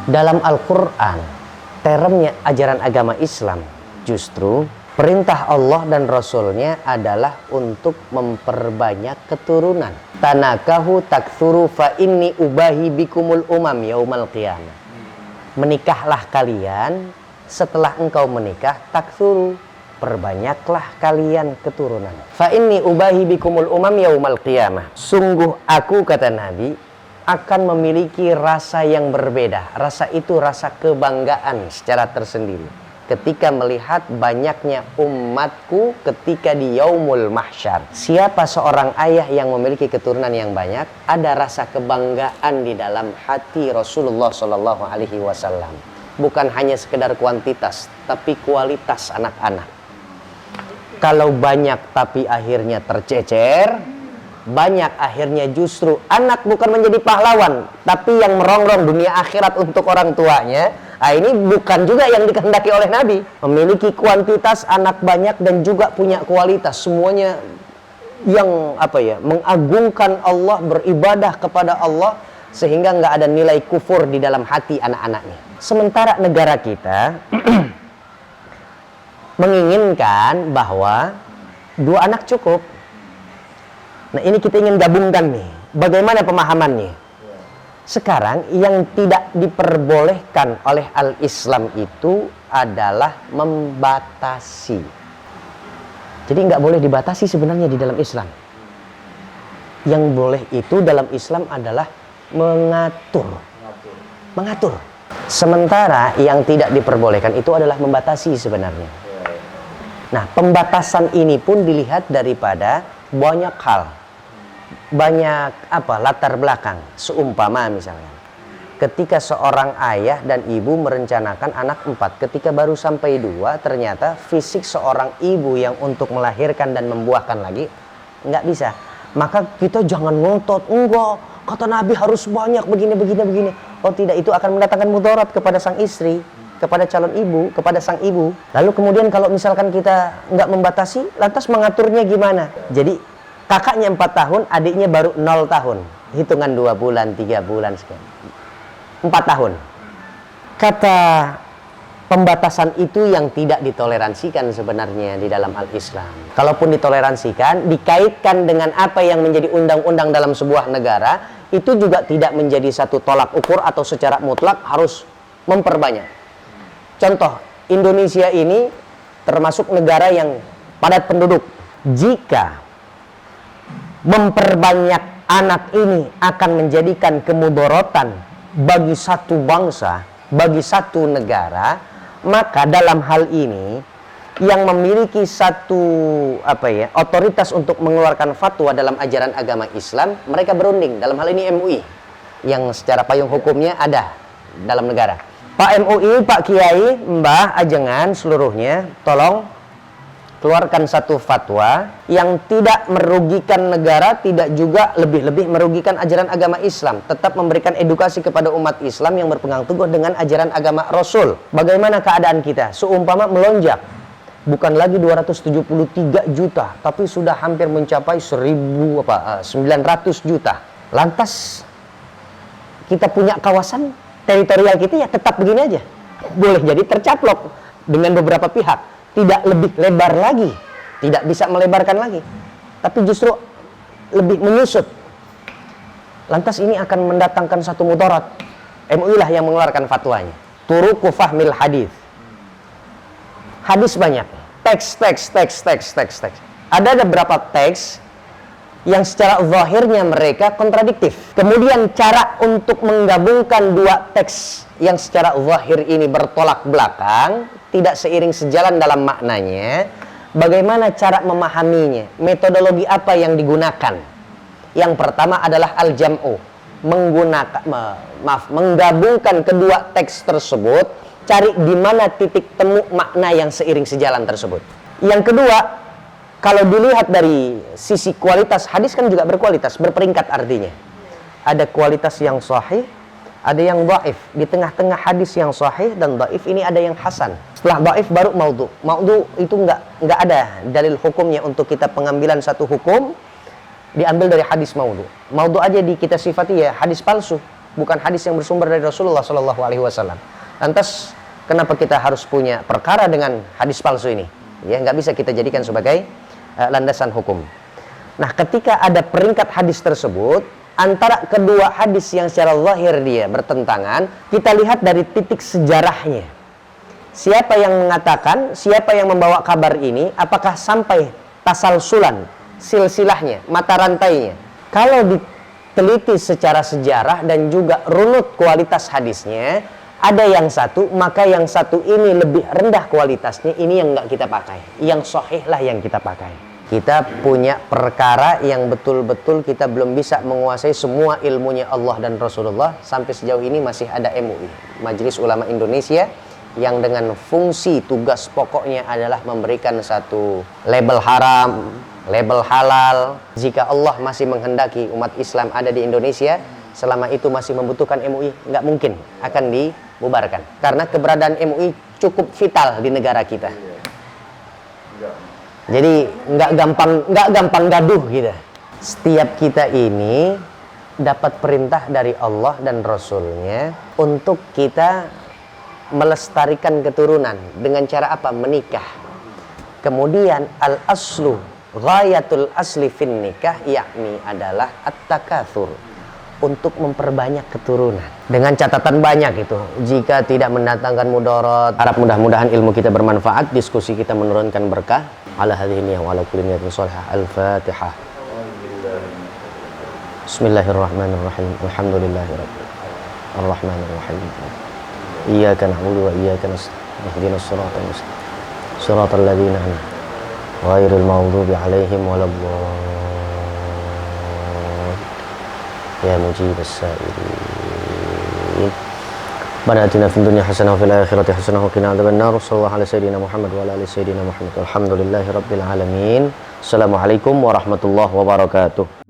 Dalam Al-Quran, termnya ajaran agama Islam, justru perintah Allah dan Rasulnya adalah untuk memperbanyak keturunan. Tanakahu takthuru fa inni ubahi bikumul umam yaumal qiyamah. Menikahlah kalian, setelah engkau menikah, takthuru, perbanyaklah kalian keturunan. Fa inni ubahi bikumul umam yaumal qiyamah. Sungguh aku, kata Nabi, akan memiliki rasa yang berbeda. Rasa itu rasa kebanggaan secara tersendiri ketika melihat banyaknya umatku ketika di yaumul mahsyar. Siapa seorang ayah yang memiliki keturunan yang banyak, ada rasa kebanggaan di dalam hati Rasulullah Shallallahu Alaihi Wasallam. Bukan hanya sekedar kuantitas, tapi kualitas anak-anak. Kalau banyak tapi akhirnya tercecer, banyak akhirnya justru anak bukan menjadi pahlawan, tapi yang merongrong dunia akhirat untuk orang tuanya. Nah, ini bukan juga yang dikehendaki oleh Nabi. Memiliki kuantitas anak banyak dan juga punya kualitas, semuanya yang mengagungkan Allah, beribadah kepada Allah, sehingga nggak ada nilai kufur di dalam hati anak-anaknya. Sementara negara kita menginginkan bahwa 2 anak cukup. Nah, ini kita ingin gabungkan nih, bagaimana pemahamannya. Sekarang yang tidak diperbolehkan oleh Al-Islam itu adalah membatasi. Jadi nggak boleh dibatasi sebenarnya di dalam Islam. Yang boleh itu dalam Islam adalah mengatur. Sementara yang tidak diperbolehkan itu adalah membatasi sebenarnya. Nah, pembatasan ini pun dilihat daripada banyak hal. Banyak latar belakang. Seumpama misalnya, ketika seorang ayah dan ibu merencanakan anak 4, ketika baru sampai 2, ternyata fisik seorang ibu yang untuk melahirkan dan membuahkan lagi nggak bisa. Maka kita jangan ngotot, enggak, kata Nabi harus banyak begini. Oh tidak, itu akan mendatangkan mudarat kepada sang istri, kepada calon ibu, kepada sang ibu. Lalu kemudian kalau misalkan kita nggak membatasi, lantas mengaturnya gimana? Jadi kakaknya 4 tahun, adiknya baru 0 tahun. Hitungan 2 bulan, 3 bulan sekian. 4 tahun. Kata pembatasan itu yang tidak ditoleransikan sebenarnya di dalam Al-Islam. Kalaupun ditoleransikan, dikaitkan dengan apa yang menjadi undang-undang dalam sebuah negara, itu juga tidak menjadi satu tolak ukur atau secara mutlak harus memperbanyak. Contoh, Indonesia ini termasuk negara yang padat penduduk. Jika memperbanyak anak ini akan menjadikan kemudorotan bagi satu bangsa, bagi satu negara, maka dalam hal ini yang memiliki satu otoritas untuk mengeluarkan fatwa dalam ajaran agama Islam, mereka berunding. Dalam hal ini MUI yang secara payung hukumnya ada dalam negara. Pak MUI, Pak Kiai, Mbah, Ajengan, seluruhnya tolong keluarkan satu fatwa yang tidak merugikan negara, tidak juga lebih-lebih merugikan ajaran agama Islam. Tetap memberikan edukasi kepada umat Islam yang berpegang teguh dengan ajaran agama Rasul. Bagaimana keadaan kita? Seumpama melonjak, bukan lagi 273 juta, tapi sudah hampir mencapai 900 juta. Lantas kita punya kawasan teritorial kita ya tetap begini aja. Boleh jadi tercaplok dengan beberapa pihak. Tidak lebih lebar lagi, tidak bisa melebarkan lagi, tapi justru lebih menyusut. Lantas ini akan mendatangkan satu mudarat. MUI lah yang mengeluarkan fatwanya. Turuqu fahmil hadis. Hadis banyak. Teks. Ada beberapa teks yang secara zahirnya mereka kontradiktif. Kemudian cara untuk menggabungkan 2 teks yang secara zahir ini bertolak belakang, tidak seiring sejalan dalam maknanya, bagaimana cara memahaminya? Metodologi apa yang digunakan? Yang pertama adalah al-jam'u, menggabungkan kedua teks tersebut, cari di mana titik temu makna yang seiring sejalan tersebut. Yang kedua, kalau dilihat dari sisi kualitas, hadis kan juga berkualitas, berperingkat artinya. Ada kualitas yang sahih, ada yang dhaif. Di tengah-tengah hadis yang sahih dan dhaif ini ada yang hasan. Setelah dhaif baru maudhu. Maudhu itu nggak ada dalil hukumnya untuk kita pengambilan satu hukum diambil dari hadis maudhu. Maudhu aja kita sifati ya hadis palsu, bukan hadis yang bersumber dari Rasulullah Shallallahu Alaihi Wasallam. Lantas kenapa kita harus punya perkara dengan hadis palsu ini? Ya, nggak bisa kita jadikan sebagai landasan hukum. Nah, ketika ada peringkat hadis tersebut, antara kedua hadis yang secara zahir dia bertentangan, kita lihat dari titik sejarahnya. Siapa yang mengatakan, siapa yang membawa kabar ini, apakah sampai tasalsulan, silsilahnya, mata rantainya. Kalau diteliti secara sejarah dan juga runut kualitas hadisnya, ada yang satu, maka yang satu ini lebih rendah kualitasnya, ini yang nggak kita pakai. Yang sahih lah yang kita pakai. Kita punya perkara yang betul-betul kita belum bisa menguasai semua ilmunya Allah dan Rasulullah. Sampai sejauh ini masih ada MUI, Majelis Ulama Indonesia, yang dengan fungsi tugas pokoknya adalah memberikan satu label haram, label halal. Jika Allah masih menghendaki umat Islam ada di Indonesia, selama itu masih membutuhkan MUI, nggak mungkin akan dibubarkan. Karena keberadaan MUI cukup vital di negara kita. Jadi nggak gampang gaduh gitu. Setiap kita ini dapat perintah dari Allah dan Rasulnya untuk kita melestarikan keturunan dengan cara apa? Menikah. Kemudian al-aslu, ghayatul asli fin nikah, yakni adalah at-takatsur, untuk memperbanyak keturunan. Dengan catatan banyak itu, jika tidak mendatangkan mudarat. Harap mudah-mudahan ilmu kita bermanfaat, diskusi kita menurunkan berkah. Ala hadhihi niyyah wa ala kulli niyatin shalihah. Al-Fatihah. Bismillahirrahmanirrahim. Alhamdulillahirabbil alamin. Arrahmanirrahim. Iyyaka na'budu wa iyyaka nasta'in. Ihdinas siratal mustaqim. Shiratal ladzina an'amta 'alaihim ghairil maghdubi 'alaihim waladdallin. Ya mujibas sa'ilin. Rabbana atina fid dunya hasanah wa fil akhirati hasanah wa qina adzabannar. Shallallahu alaihi sayyidina Muhammad wa ala ali sayyidina Muhammad. Alhamdulillahirabbil alamin. Assalamualaikum warahmatullahi wabarakatuh.